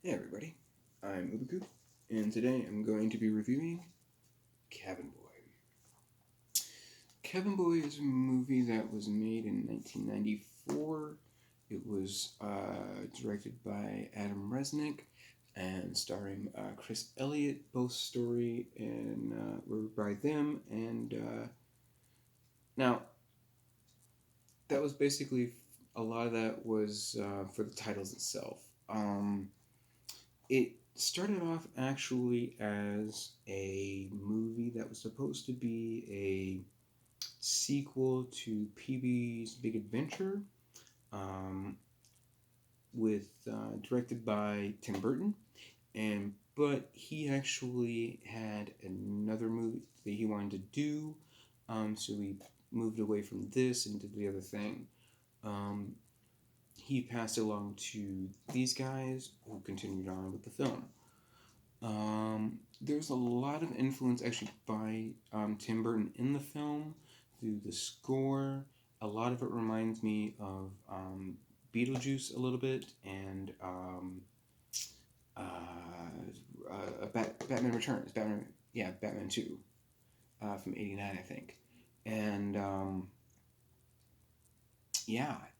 Hey everybody, I'm Ubercoo, and today I'm going to be reviewing Cabin Boy. Cabin Boy is a movie that was made in 1994. It was directed by Adam Resnick and starring Chris Elliott. Both story and were by them. And now that was basically a lot of that was for the titles itself. It started off actually as a movie that was supposed to be a sequel to PB's Big Adventure, um, with directed by Tim Burton, but he actually had another movie that he wanted to do, so he moved away from this and did the other thing. Um, he passed along to these guys who continued on with the film. There's a lot of influence actually by Tim Burton in the film through the score. A lot of it reminds me of Beetlejuice a little bit and Batman Returns. Batman 2 from '89, I think. And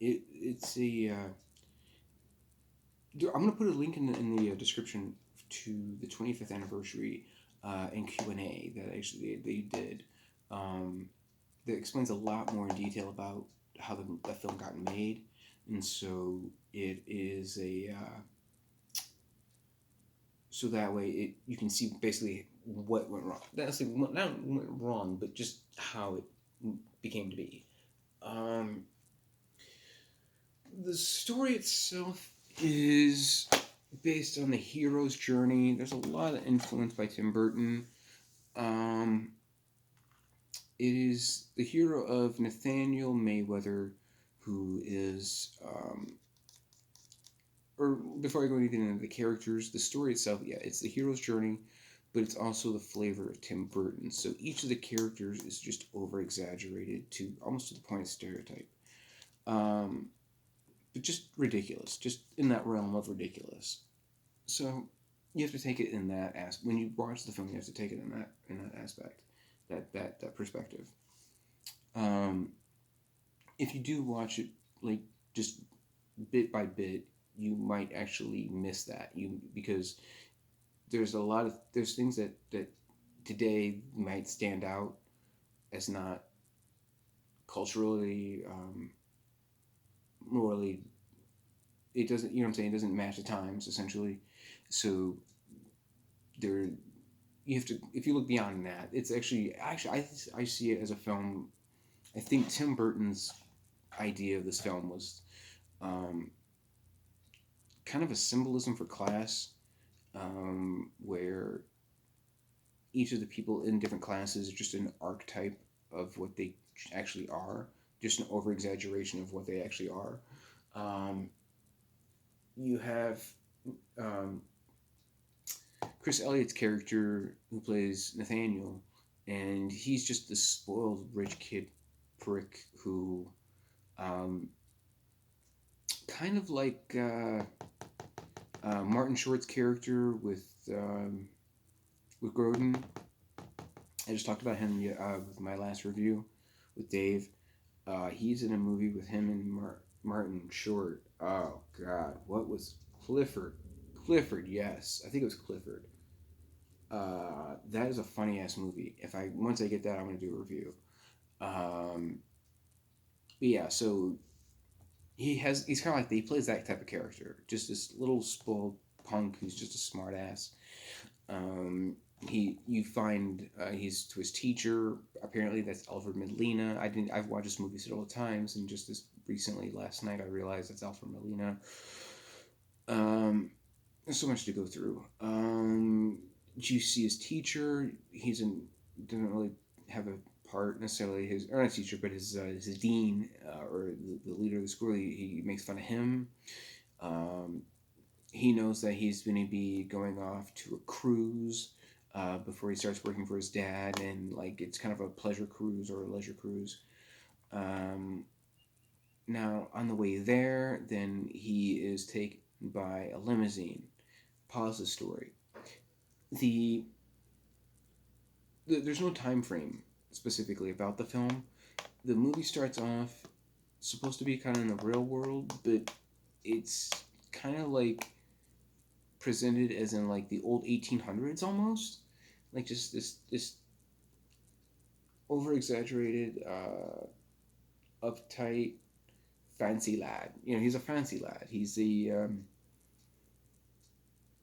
it's a. I'm gonna put a link in the description to the 25th anniversary and Q&A that actually they did. That explains a lot more in detail about how the film got made, and so it is so that way you can see basically what went wrong. That's not went wrong, but just how it became to be. Um, the story itself is based on the hero's journey. There's a lot of influence by Tim Burton. Um, it is the hero of Nathaniel Mayweather, who is, or before I go anything into the characters, the story itself, it's the hero's journey, but it's also the flavor of Tim Burton. So each of the characters is just over exaggerated to almost to the point of stereotype. Um, but just ridiculous, just in that realm of ridiculous. So you have to take it in that aspect. When you watch the film, you have to take it in that aspect, that perspective. Um, if you do watch it like just bit by bit, you might actually miss that because there's things that today might stand out as not culturally, morally. It doesn't, you know what I'm saying? It doesn't match the times essentially. So there you have to, if you look beyond that, it's actually I see it as a film. I think Tim Burton's idea of this film was um, kind of a symbolism for class, where each of the people in different classes are just an archetype of what they actually are, just an over exaggeration of what they actually are. Um, you have um, Chris Elliott's character who plays Nathaniel, and he's just this spoiled rich kid prick who, um, kind of like Martin Short's character with Grodin. I just talked about him with my last review with Dave. He's in a movie with him and Martin Short. Oh God, what was Clifford? Clifford, yes, I think it was Clifford. That is a funny ass movie. If I once I get that, I'm gonna do a review. Um, yeah, so he's kind of like he plays that type of character, just this little spoiled punk who's just a smart ass. You find he's to his teacher. Apparently, that's Alfred Molina. I've watched this movie several times, and just this recently last night I realized that's Alfred Molina. There's so much to go through. You see his teacher. Doesn't really have a part necessarily. His or not teacher, but his dean or the leader of the school. He makes fun of him. Um, he knows that he's going to be going off to a cruise before he starts working for his dad, and like it's kind of a pleasure cruise or a leisure cruise. Um, Now on the way there, then he is taken by a limousine. pause the story. The, there's no time frame specifically about the film. The movie starts off supposed to be kind of in the real world, but it's kind of like presented as in like the old 1800s almost, like just this over exaggerated, uptight, fancy lad. You know, he's a fancy lad. He's the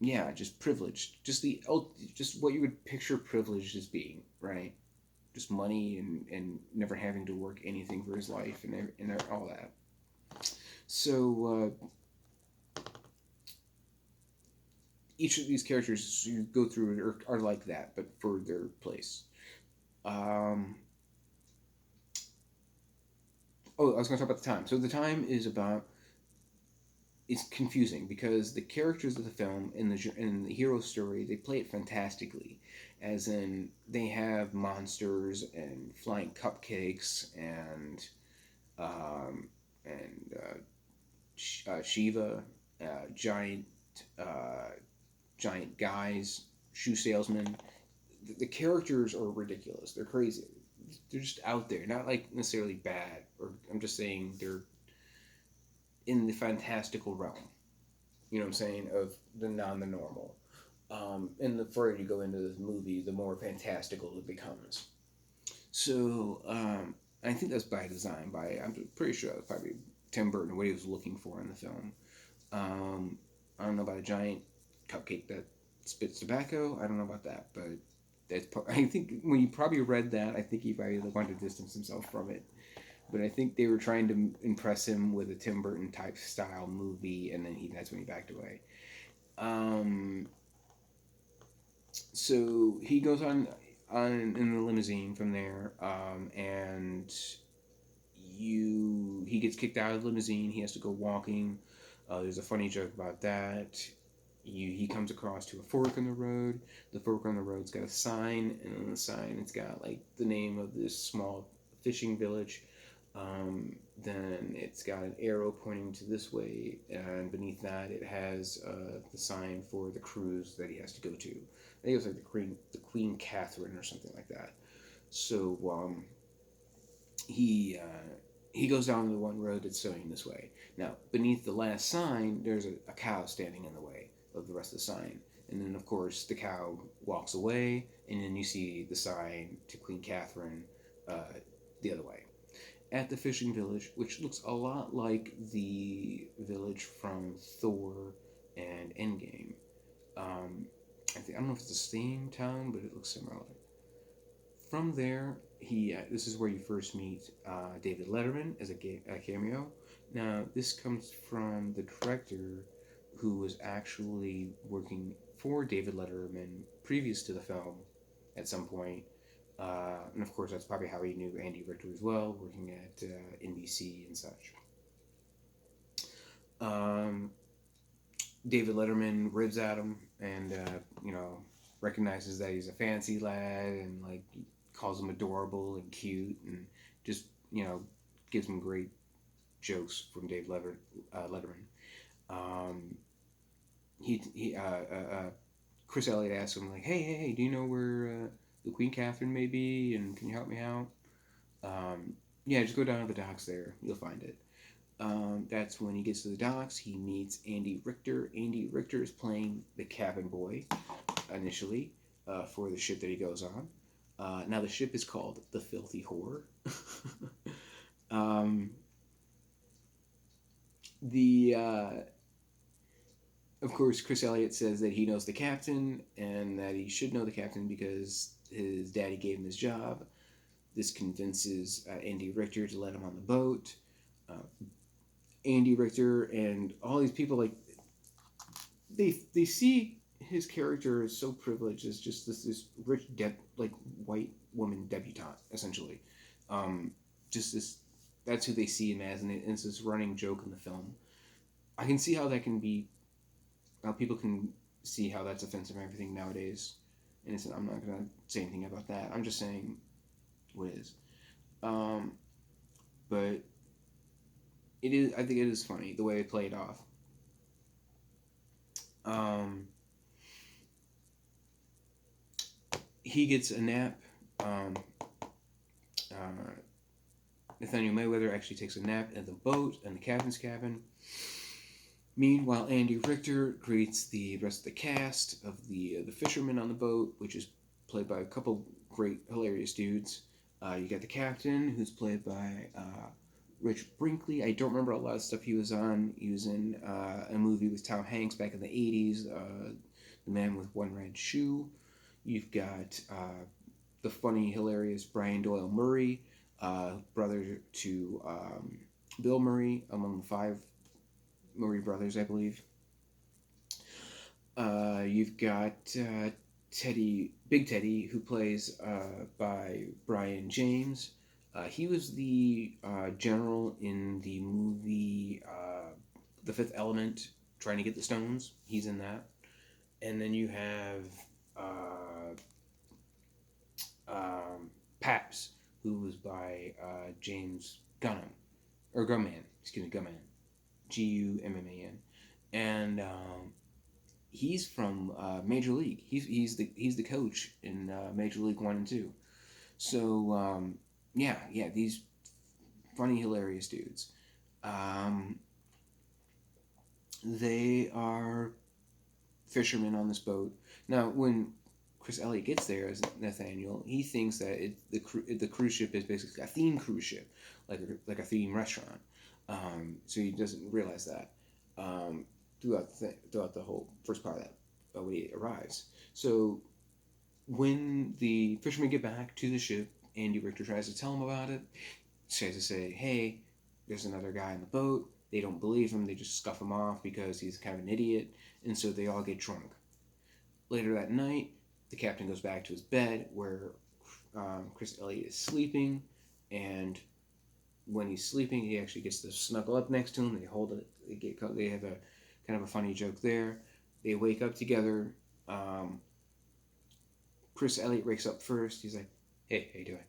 yeah, just privileged, just what you would picture privileged as being, right? Just money and never having to work anything for his life and all that. So each of these characters you go through are like that, but for their place. Um, oh, I was going to talk about the time. So the time is about it's confusing because the characters of the film in the hero story they play it fantastically, as in they have monsters and flying cupcakes um, and Shiva, giant uh, giant guys, shoe salesmen. The characters are ridiculous. They're crazy. They're just out there, not like necessarily bad. Or I'm just saying they're in the fantastical realm. You know what I'm saying, of the normal. And the further you go into the movie, the more fantastical it becomes. So I think that's by design. I'm pretty sure that's probably Tim Burton what he was looking for in the film. I don't know about a giant cupcake that spits tobacco. I don't know about that, but I think when you probably read that, I think he probably wanted to distance himself from it. But I think they were trying to impress him with a Tim Burton type style movie, and then that's when he backed away. Um, so he goes on in the limousine from there, and he gets kicked out of the limousine. He has to go walking. There's a funny joke about that. He comes across to a fork in the road. The fork on the road's got a sign, and on the sign it's got like the name of this small fishing village. Then it's got an arrow pointing to this way, and beneath that it has the sign for the cruise that he has to go to. I think it was like the Queen Catherine or something like that. So he he goes down the one road that's showing this way. Now, beneath the last sign, there's a cow standing in the way of the rest of the sign. And then, of course, the cow walks away, and then you see the sign to Queen Catherine the other way. At the fishing village, which looks a lot like the village from Thor and Endgame. I don't know if it's the same town, but it looks similar. From there, this is where you first meet David Letterman as a cameo. Now, this comes from the director who was actually working for David Letterman previous to the film at some point. And of course, that's probably how he knew Andy Richter as well, working at NBC and such. Um, David Letterman ribs at him and, recognizes that he's a fancy lad and, like, calls him adorable and cute and just, gives him great jokes from Letterman. Um, Chris Elliott asks him, like, hey, do you know where the Queen Catherine may be, and can you help me out? Yeah, just go down to the docks there. You'll find it. That's when he gets to the docks. He meets Andy Richter. Andy Richter is playing the cabin boy initially for the ship that he goes on. Now, the ship is called the Filthy Whore. um, the Of course, Chris Elliott says that he knows the captain and that he should know the captain because his daddy gave him his job. This convinces Andy Richter to let him on the boat. Andy Richter and all these people, like, they see his character as so privileged as just this rich white woman debutante, essentially. Just this, that's who they see him as, and it's this running joke in the film. I can see how that can be, how people can see how that's offensive and everything nowadays. And I'm not gonna say anything about that. I'm just saying what it is. But I think it is funny the way they play it off. he gets a nap. Um, uh, Nathaniel Mayweather actually takes a nap in the boat in the captain's cabin. Meanwhile, Andy Richter greets the rest of the cast of the fishermen on the boat, which is played by a couple great, hilarious dudes. You got the captain, who's played by Rich Brinkley. I don't remember a lot of stuff he was on. He was in a movie with Tom Hanks back in the 80s, The Man with One Red Shoe. You've got the funny, hilarious Brian Doyle-Murray, brother to Bill Murray, among the five Murray brothers, I believe. You've got Big Teddy, who plays by Brian James. He was the general in the movie The Fifth Element, trying to get the stones. He's in that. And then you have Paps, who was by James Gunham, or Gumman, excuse me, Gumman, Gumman, and he's from Major League. He's the coach in Major League 1 and 2. So yeah, these funny, hilarious dudes. They are fishermen on this boat. Now, when Chris Elliott gets there as Nathaniel, he thinks that the cruise ship is basically a theme cruise ship, like a theme restaurant. So he doesn't realize that throughout the whole first part of that when he arrives. So when the fishermen get back to the ship, Andy Richter tries to tell him about it. Tries to say, "Hey, there's another guy in the boat." They don't believe him. They just scuff him off because he's kind of an idiot, and so they all get drunk. Later that night, the captain goes back to his bed where Chris Elliott is sleeping, and when he's sleeping, he actually gets to snuggle up next to him. They hold it. They have a kind of a funny joke there. They wake up together. Chris Elliott wakes up first. He's like, "Hey, how you doing?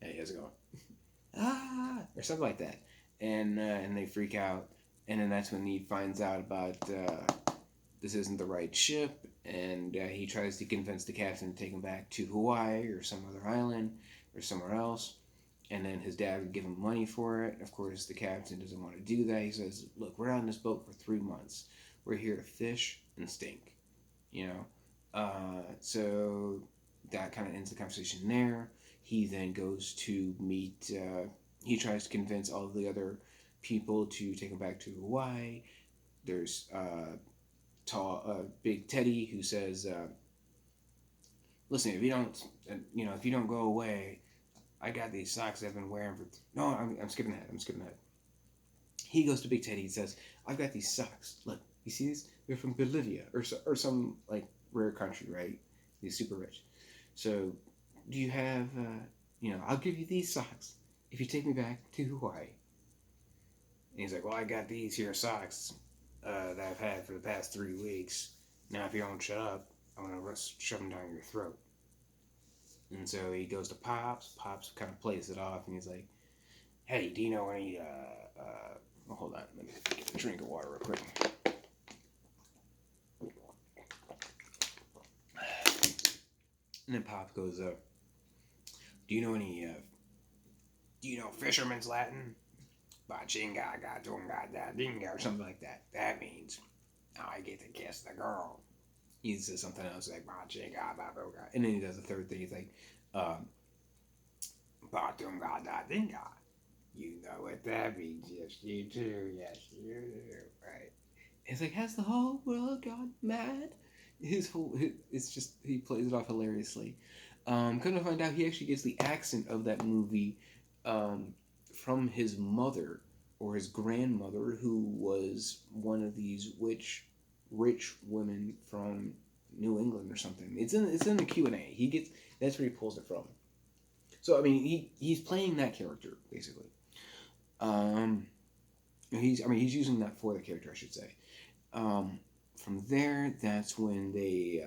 Hey, how's it going?" Or something like that. And they freak out. And then that's when he finds out about this isn't the right ship, and he tries to convince the captain to take him back to Hawaii or some other island or somewhere else. And then his dad would give him money for it. Of course, the captain doesn't want to do that. He says, "Look, we're on this boat for 3 months. We're here to fish and stink." You know? So that kind of ends the conversation there. He then goes to meet, he tries to convince all of the other people to take him back to Hawaii. There's Big Teddy, who says, "Listen, if you don't go away, I got these socks I've been wearing for..." No, I'm skipping ahead. He goes to Big Teddy and says, "I've got these socks. Look, you see these? They're from Bolivia or some like rare country, right? He's super rich. So, do you have, I'll give you these socks if you take me back to Hawaii." And he's like, "Well, I got these here socks that I've had for the past 3 weeks. Now, if you don't shut up, I'm going to shove them down your throat." And so he goes to Pops. Pops kind of plays it off, and he's like, "Hey, do you know any, well, hold on, let me get a drink of water real quick." And then Pop goes, "Do you know any, fisherman's Latin? Bachinga, gatunga, da dinga," or something like that. That means, I get to kiss the girl. He says something else like, "Bachinga, baboga." And then he does the third thing. He's like, "Batunga, da dinga. You know what that means. Yes, you do. Yes, you do." Right? It's like, has the whole world gone mad? It's just, he plays it off hilariously. Come to find out, he actually gets the accent of that movie from his mother or his grandmother, who was one of these rich women from New England or something. It's in the Q&A. That's where he pulls it from. So I mean, he's playing that character basically. He's using that for the character, I should say. From there, that's when they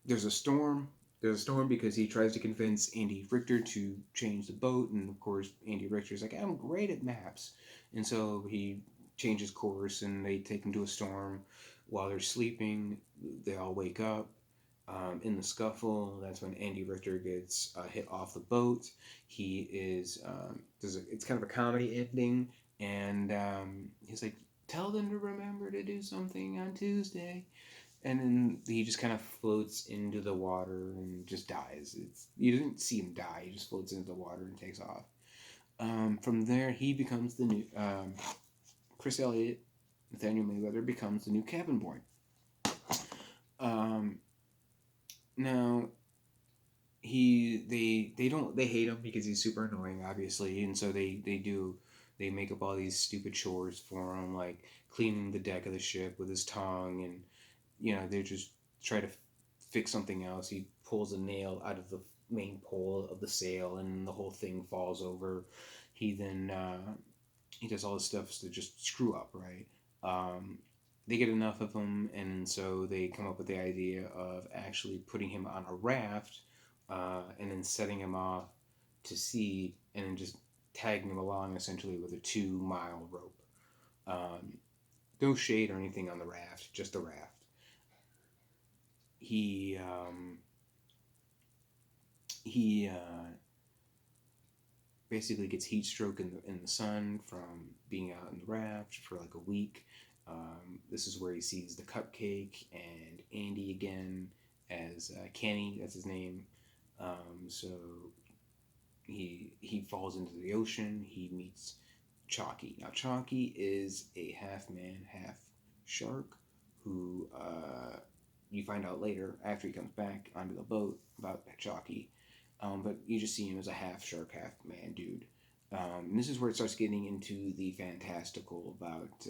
there's a storm. There's a storm because he tries to convince Andy Richter to change the boat, and of course Andy Richter's like, "I'm great at maps," and so he changes course, and they take him to a storm. While they're sleeping, they all wake up. In the scuffle, that's when Andy Richter gets hit off the boat. He is it's kind of a comedy ending, and he's like, "Tell them to remember to do something on Tuesday," and then he just kind of floats into the water and just dies. You didn't see him die; he just floats into the water and takes off. From there, he becomes the new Chris Elliott. Nathaniel Mayweather becomes the new cabin boy. Now they hate him because he's super annoying, obviously, and so they make up all these stupid chores for him, like cleaning the deck of the ship with his tongue, and they just try to fix something else. He pulls a nail out of the main pole of the sail, and the whole thing falls over. He then he does all this stuff to just screw up, right? They get enough of him, and so they come up with the idea of actually putting him on a raft, and then setting him off to sea, and then just tagging him along essentially with a 2-mile rope. No shade or anything on the raft, just the raft. He basically gets heat stroke in the sun from being out in the raft for like a week. This is where he sees the cupcake and Andy again as Kenny, that's his name. So he falls into the ocean. He meets Chalky. Now Chalky is a half man, half shark who you find out later after he comes back onto the boat about Chalky. But you just see him as a half shark, half man dude. And this is where it starts getting into the fantastical about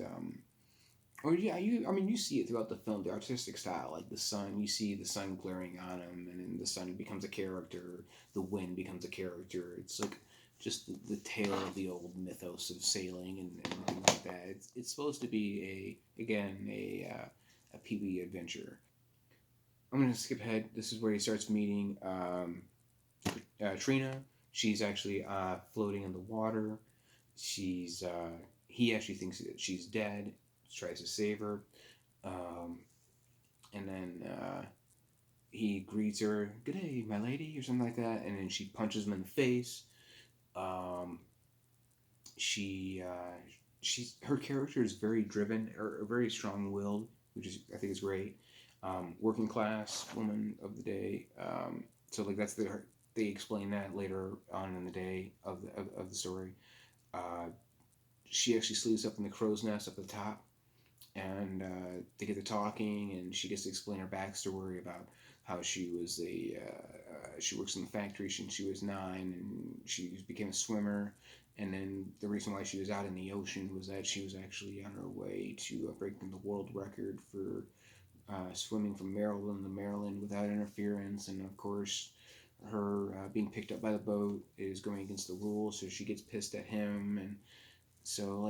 you see it throughout the film, the artistic style, like the sun. You see the sun glaring on him, and then the sun becomes a character. The wind becomes a character. It's like just the tale of the old mythos of sailing and things like that. It's supposed to be a Pee-wee adventure. I'm gonna skip ahead. This is where he starts meeting Trina. She's actually floating in the water. He actually thinks that she's dead. Tries to save her, and then he greets her, "Good day, my lady," or something like that, and then she punches him in the face. Her character is very driven or very strong-willed, which is I think is great. Working class woman of the day. So like they explain that later on in the day of the story. She actually sleeps up in the crow's nest up at the top, and they get to talking, and she gets to explain her backstory about how she was she works in the factory since she was 9, and she became a swimmer, and then the reason why she was out in the ocean was that she was actually on her way to breaking the world record for swimming from Maryland to Maryland without interference, and of course her being picked up by the boat is going against the rules, so she gets pissed at him, and so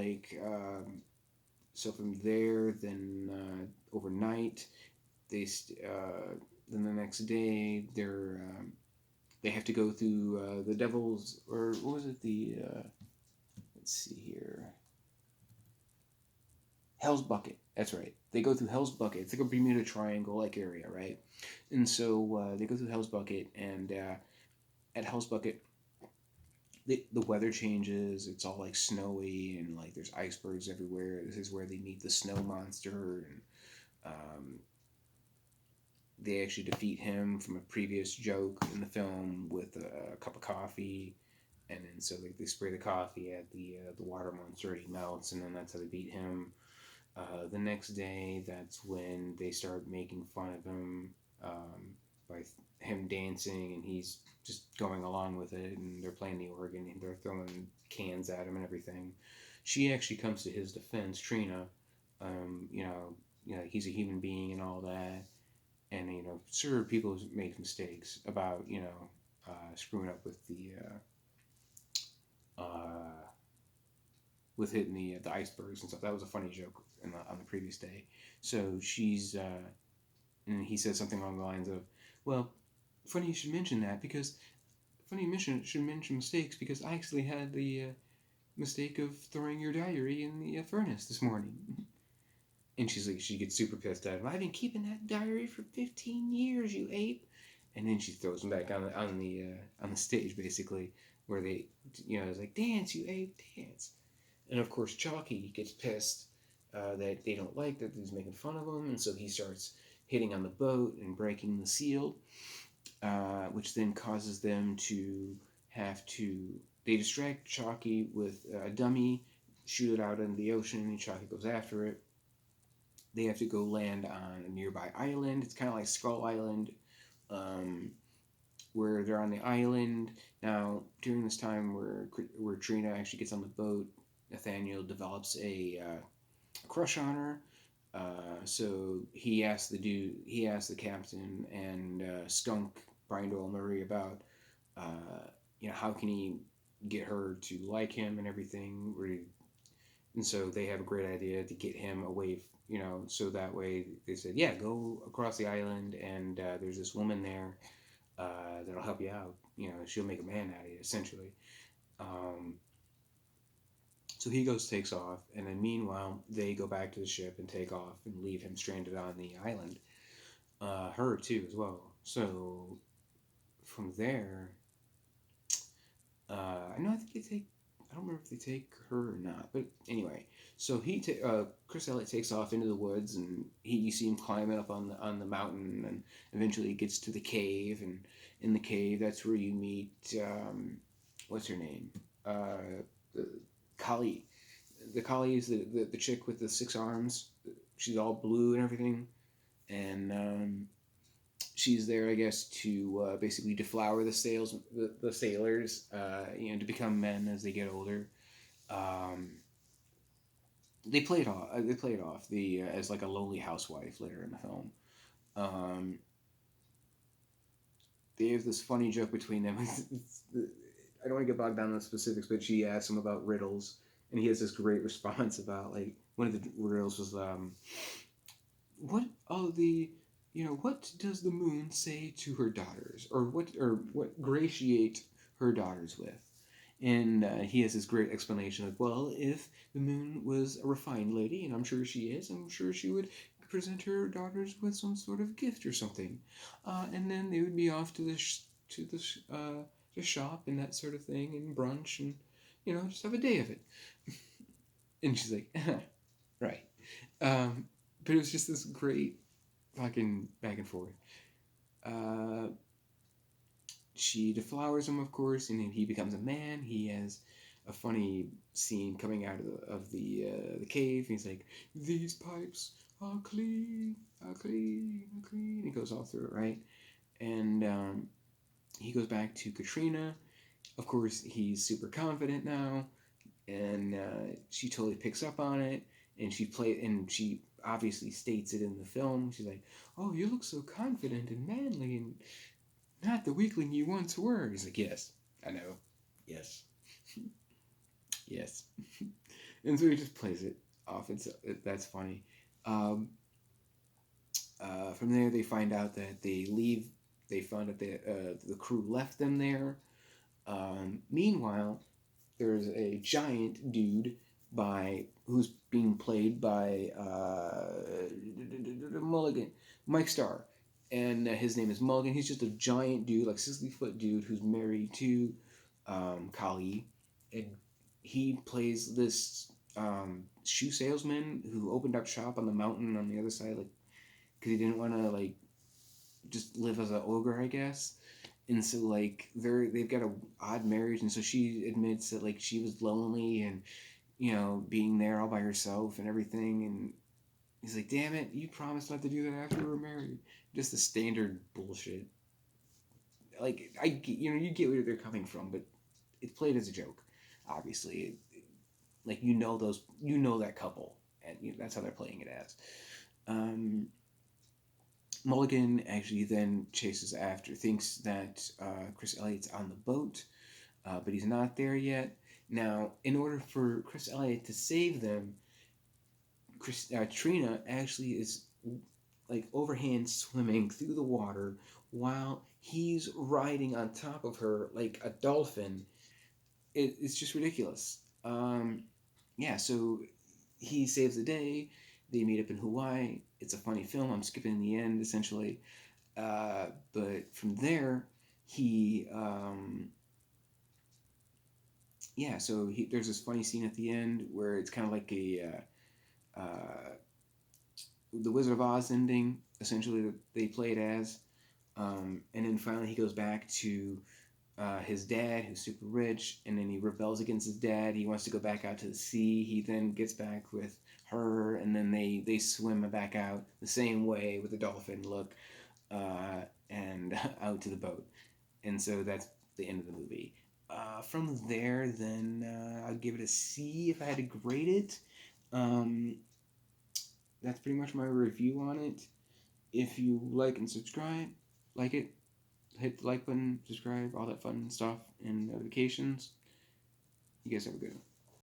so from there, then overnight, then the next day they have to go through the Devil's, or what was it? Let's see here, Hell's Bucket. That's right. They go through Hell's Bucket. It's like a Bermuda Triangle like area, right? And so they go through Hell's Bucket, and at Hell's Bucket, the weather changes. It's all like snowy, and like there's icebergs everywhere. This is where they meet the snow monster, and they actually defeat him from a previous joke in the film with a cup of coffee, and then so they spray the coffee at the water monster, and he melts, and then that's how they beat him. The next day, that's when they start making fun of him by him dancing, and he's just going along with it, and they're playing the organ, and they're throwing cans at him and everything. She actually comes to his defense, Trina. He's a human being and all that, and sure, people make mistakes about screwing up with the with hitting the icebergs and stuff. That was a funny joke on the previous day. So she's and he says something along the lines of, "Well, funny you should mention mistakes because I actually had the mistake of throwing your diary in the furnace this morning." And she's like, she gets super pissed at him. "I've been keeping that diary for 15 years, you ape." And then she throws him back on the stage, basically, where they, it's like, "Dance, you ape, dance." And of course, Chalky gets pissed that they don't like that he's making fun of him, and so he starts hitting on the boat and breaking the seal, which then causes them to have to. They distract Chalky with a dummy, shoot it out into the ocean, and Chalky goes after it. They have to go land on a nearby island. It's kind of like Skull Island, um, where they're on the island. Now, during this time where Trina actually gets on the boat, Nathaniel develops a crush on her. So he asks the captain and Skunk Brian Doyle-Murray about, how can he get her to like him and everything. And so they have a great idea to get him away, so that way they said, yeah, go across the island and there's this woman there that'll help you out. She'll make a man out of you, essentially. Um, so he takes off, and then meanwhile, they go back to the ship and take off and leave him stranded on the island. Her, too, as well. So from there, I think they take. I don't remember if they take her or not, but anyway. So Chris Elliott takes off into the woods, and you see him climbing up on the mountain, and eventually he gets to the cave, and in the cave, that's where you meet what's her name, the Kali. The Kali is the chick with the 6 arms. She's all blue and everything, and she's there, I guess, to basically deflower the sailors, to become men as they get older. They play it off. As like a lowly housewife later in the film. They have this funny joke between them. I don't want to get bogged down in the specifics, but she asks him about riddles, and he has this great response about, like, one of the riddles was, what does the moon say to her daughters, or what gratiate her daughters with? And he has this great explanation of, well, if the moon was a refined lady, and I'm sure she is, I'm sure she would present her daughters with some sort of gift or something, and then they would be off to the shop and that sort of thing, and brunch, and just have a day of it. And she's like, right. But it was just this great fucking back and forth. She deflowers him, of course, and then he becomes a man. He has a funny scene coming out of the cave. He's like, "These pipes are clean, are clean, are clean." He goes all through it, right? And he goes back to Katrina. Of course, he's super confident now, and she totally picks up on it, and she obviously states it in the film. She's like, "Oh, you look so confident and manly, and not the weakling you once were." He's like, "Yes, I know. Yes." Yes. And so he just plays it off. That's funny. From there, they find out that they leave. They found out that the crew left them there. Meanwhile, there's a giant dude who's being played by Mulligan, Mike Starr, and his name is Mulligan. He's just a giant dude, like 60-foot dude, who's married to Kali, and he plays this shoe salesman who opened up shop on the mountain on the other side, like, because he didn't want to, like, just live as an ogre, I guess. And so, like, they've got a odd marriage, and so she admits that, like, she was lonely and, being there all by herself and everything. And he's like, "Damn it, you promised not to do that after we were married." Just the standard bullshit. Like, you get where they're coming from, but it's played as a joke, obviously. Like, that couple, and that's how they're playing it as. Mulligan actually then thinks that Chris Elliott's on the boat, but he's not there yet. Now, in order for Chris Elliott to save them, Trina actually is, like, overhand swimming through the water while he's riding on top of her like a dolphin. It's just ridiculous. Um, yeah, so he saves the day. They meet up in Hawaii. It's a funny film. I'm skipping the end essentially. But from there, he yeah. So there's this funny scene at the end where it's kind of like the Wizard of Oz ending essentially that they played as. And then finally he goes back to his dad, who's super rich, and then he rebels against his dad. He wants to go back out to the sea. He then gets back with her, and then they swim back out the same way with the dolphin look, and out to the boat. And so that's the end of the movie. From there, then I'd give it a C if I had to grade it. Um, that's pretty much my review on it. If you like and subscribe, like it, hit the like button, subscribe, all that fun stuff, and notifications. You guys have a good one.